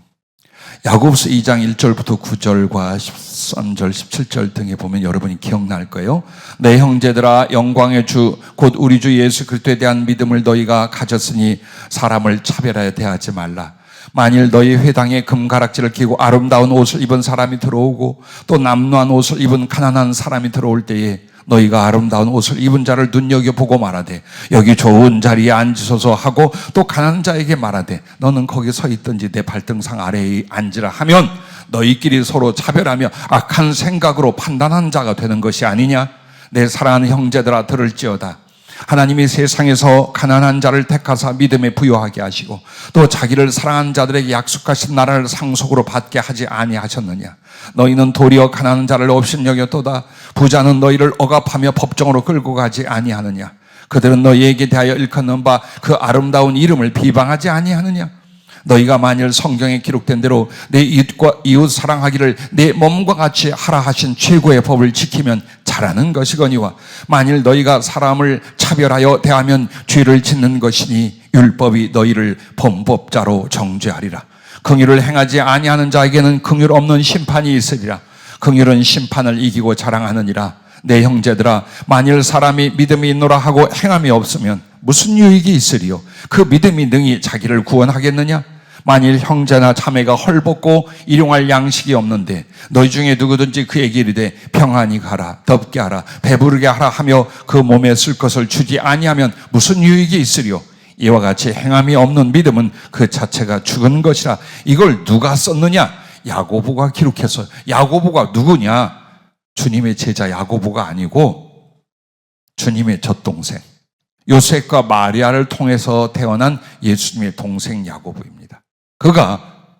야고보서 2장 1절부터 9절과 13절, 17절 등에 보면 여러분이 기억날 거예요. 내 형제들아 영광의 주 곧 우리 주 예수 그리스도에 대한 믿음을 너희가 가졌으니 사람을 차별하여 대하지 말라. 만일 너희 회당에 금가락지를 끼고 아름다운 옷을 입은 사람이 들어오고 또 남루한 옷을 입은 가난한 사람이 들어올 때에 너희가 아름다운 옷을 입은 자를 눈여겨보고 말하되 여기 좋은 자리에 앉으소서 하고 또 가난한 자에게 말하되 너는 거기 서 있든지 내 발등상 아래에 앉으라 하면 너희끼리 서로 차별하며 악한 생각으로 판단한 자가 되는 것이 아니냐. 내 사랑하는 형제들아 들을지어다. 하나님이 세상에서 가난한 자를 택하사 믿음에 부요하게 하시고 또 자기를 사랑하는 자들에게 약속하신 나라를 상속으로 받게 하지 아니하셨느냐. 너희는 도리어 가난한 자를 업신여겼도다. 부자는 너희를 억압하며 법정으로 끌고 가지 아니하느냐. 그들은 너희에게 대하여 일컫는 바 그 아름다운 이름을 비방하지 아니하느냐. 너희가 만일 성경에 기록된 대로 내 이웃과 이웃 사랑하기를 내 몸과 같이 하라 하신 최고의 법을 지키면 잘하는 것이거니와 만일 너희가 사람을 차별하여 대하면 죄를 짓는 것이니 율법이 너희를 범법자로 정죄하리라. 긍휼을 행하지 아니하는 자에게는 긍휼 없는 심판이 있으리라. 긍휼은 심판을 이기고 자랑하느니라. 내 형제들아 만일 사람이 믿음이 있노라 하고 행함이 없으면 무슨 유익이 있으리요. 그 믿음이 능히 자기를 구원하겠느냐. 만일 형제나 자매가 헐벗고 일용할 양식이 없는데 너희 중에 누구든지 그에게 이르되 평안히 가라 덥게 하라 배부르게 하라 하며 그 몸에 쓸 것을 주지 아니하면 무슨 유익이 있으리요. 이와 같이 행함이 없는 믿음은 그 자체가 죽은 것이라. 이걸 누가 썼느냐. 야고보가 기록했어요. 야고보가 누구냐. 주님의 제자 야고보가 아니고 주님의 젖동생 요셉과 마리아를 통해서 태어난 예수님의 동생 야고보입니다. 그가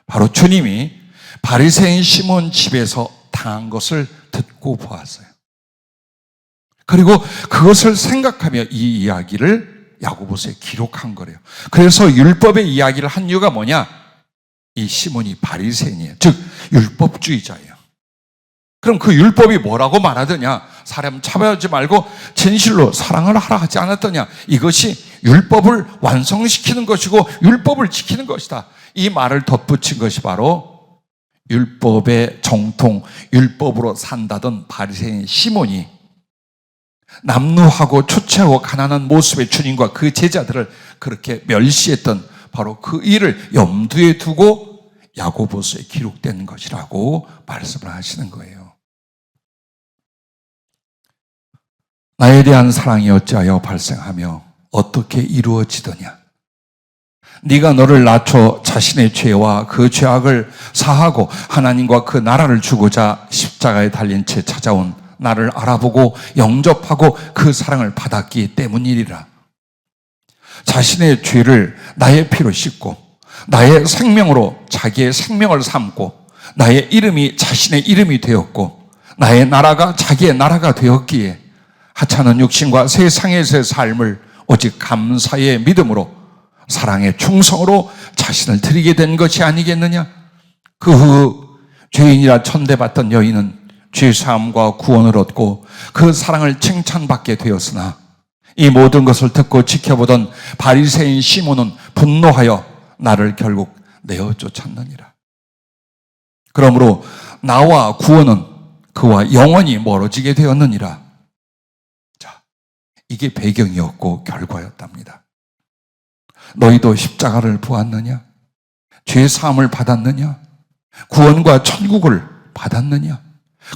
바로 주님이 바리새인 시몬 집에서 당한 것을 듣고 보았어요. 그리고 그것을 생각하며 이 이야기를 야고보서에 기록한 거래요. 그래서 율법의 이야기를 한 이유가 뭐냐? 이 시몬이 바리새인이에요. 즉 율법주의자예요. 그럼 그 율법이 뭐라고 말하더냐? 사람 차별하지 말고 진실로 사랑을 하라 하지 않았더냐? 이것이 율법을 완성시키는 것이고 율법을 지키는 것이다. 이 말을 덧붙인 것이 바로 율법의 정통, 율법으로 산다던 바리새인 시몬이 남루하고 초췌하고 가난한 모습의 주님과 그 제자들을 그렇게 멸시했던 바로 그 일을 염두에 두고 야고보서에 기록된 것이라고 말씀을 하시는 거예요. 나에 대한 사랑이 어찌하여 발생하며 어떻게 이루어지더냐? 네가 너를 낮춰 자신의 죄와 그 죄악을 사하고 하나님과 그 나라를 주고자 십자가에 달린 채 찾아온 나를 알아보고 영접하고 그 사랑을 받았기 때문이리라. 자신의 죄를 나의 피로 씻고 나의 생명으로 자기의 생명을 삼고 나의 이름이 자신의 이름이 되었고 나의 나라가 자기의 나라가 되었기에 하찮은 육신과 세상에서의 삶을 오직 감사의 믿음으로 사랑의 충성으로 자신을 드리게 된 것이 아니겠느냐? 그 후 죄인이라 천대받던 여인은 죄사함과 구원을 얻고 그 사랑을 칭찬받게 되었으나 이 모든 것을 듣고 지켜보던 바리새인 시몬은 분노하여 나를 결국 내어 쫓았느니라. 그러므로 나와 구원은 그와 영원히 멀어지게 되었느니라. 자, 이게 배경이었고 결과였답니다. 너희도 십자가를 보았느냐? 죄사함을 받았느냐? 구원과 천국을 받았느냐?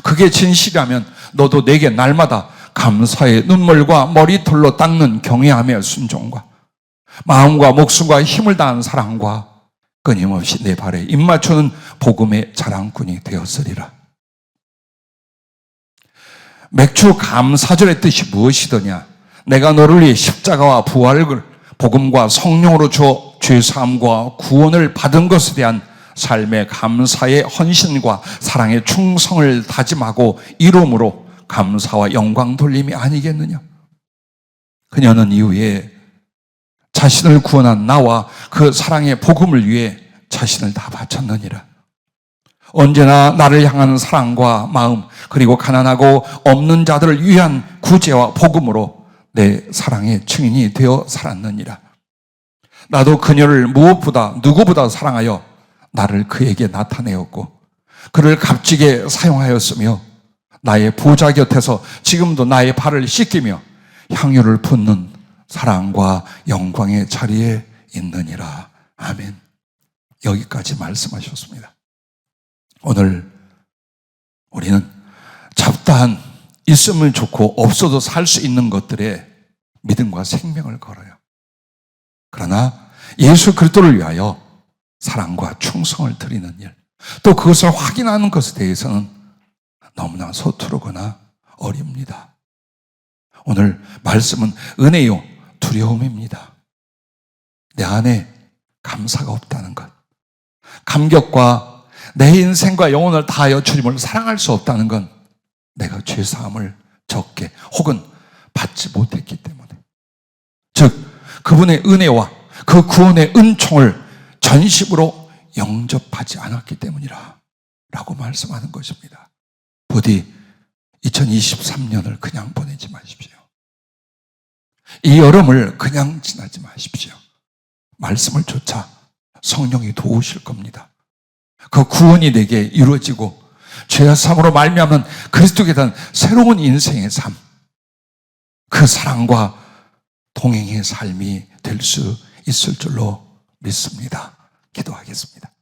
그게 진실이라면 너도 내게 날마다 감사의 눈물과 머리털로 닦는 경외함의 순종과 마음과 목숨과 힘을 다한 사랑과 끊임없이 내 발에 입맞추는 복음의 자랑꾼이 되었으리라. 맥주 감사절의 뜻이 무엇이더냐? 내가 너를 위해 십자가와 부활을 복음과 성령으로 줘 죄사함과 구원을 받은 것에 대한 삶의 감사의 헌신과 사랑의 충성을 다짐하고 이름으로 감사와 영광 돌림이 아니겠느냐? 그녀는 이후에 자신을 구원한 나와 그 사랑의 복음을 위해 자신을 다 바쳤느니라. 언제나 나를 향하는 사랑과 마음 그리고 가난하고 없는 자들을 위한 구제와 복음으로 내 사랑의 증인이 되어 살았느니라. 나도 그녀를 무엇보다 누구보다 사랑하여 나를 그에게 나타내었고 그를 값지게 사용하였으며 나의 보좌 곁에서 지금도 나의 발을 씻기며 향유를 붓는 사랑과 영광의 자리에 있느니라. 아멘. 여기까지 말씀하셨습니다. 오늘 우리는 잡다한 있으면 좋고 없어도 살 수 있는 것들에 믿음과 생명을 걸어요. 그러나 예수 그리스도를 위하여 사랑과 충성을 드리는 일, 또 그것을 확인하는 것에 대해서는 너무나 서투르거나 어립니다. 오늘 말씀은 은혜요 두려움입니다. 내 안에 감사가 없다는 것, 감격과 내 인생과 영혼을 다하여 주님을 사랑할 수 없다는 건 내가 죄사함을 적게 혹은 받지 못했기 때문에, 즉 그분의 은혜와 그 구원의 은총을 전심으로 영접하지 않았기 때문이라 라고 말씀하는 것입니다. 부디 2023년을 그냥 보내지 마십시오. 이 여름을 그냥 지나지 마십시오. 말씀을 쫓아 성령이 도우실 겁니다. 그 구원이 내게 이루어지고 죄사함으로 말미암은 그리스도에 대한 새로운 인생의 삶, 그 사랑과 동행의 삶이 될 수 있을 줄로 믿습니다. 기도하겠습니다.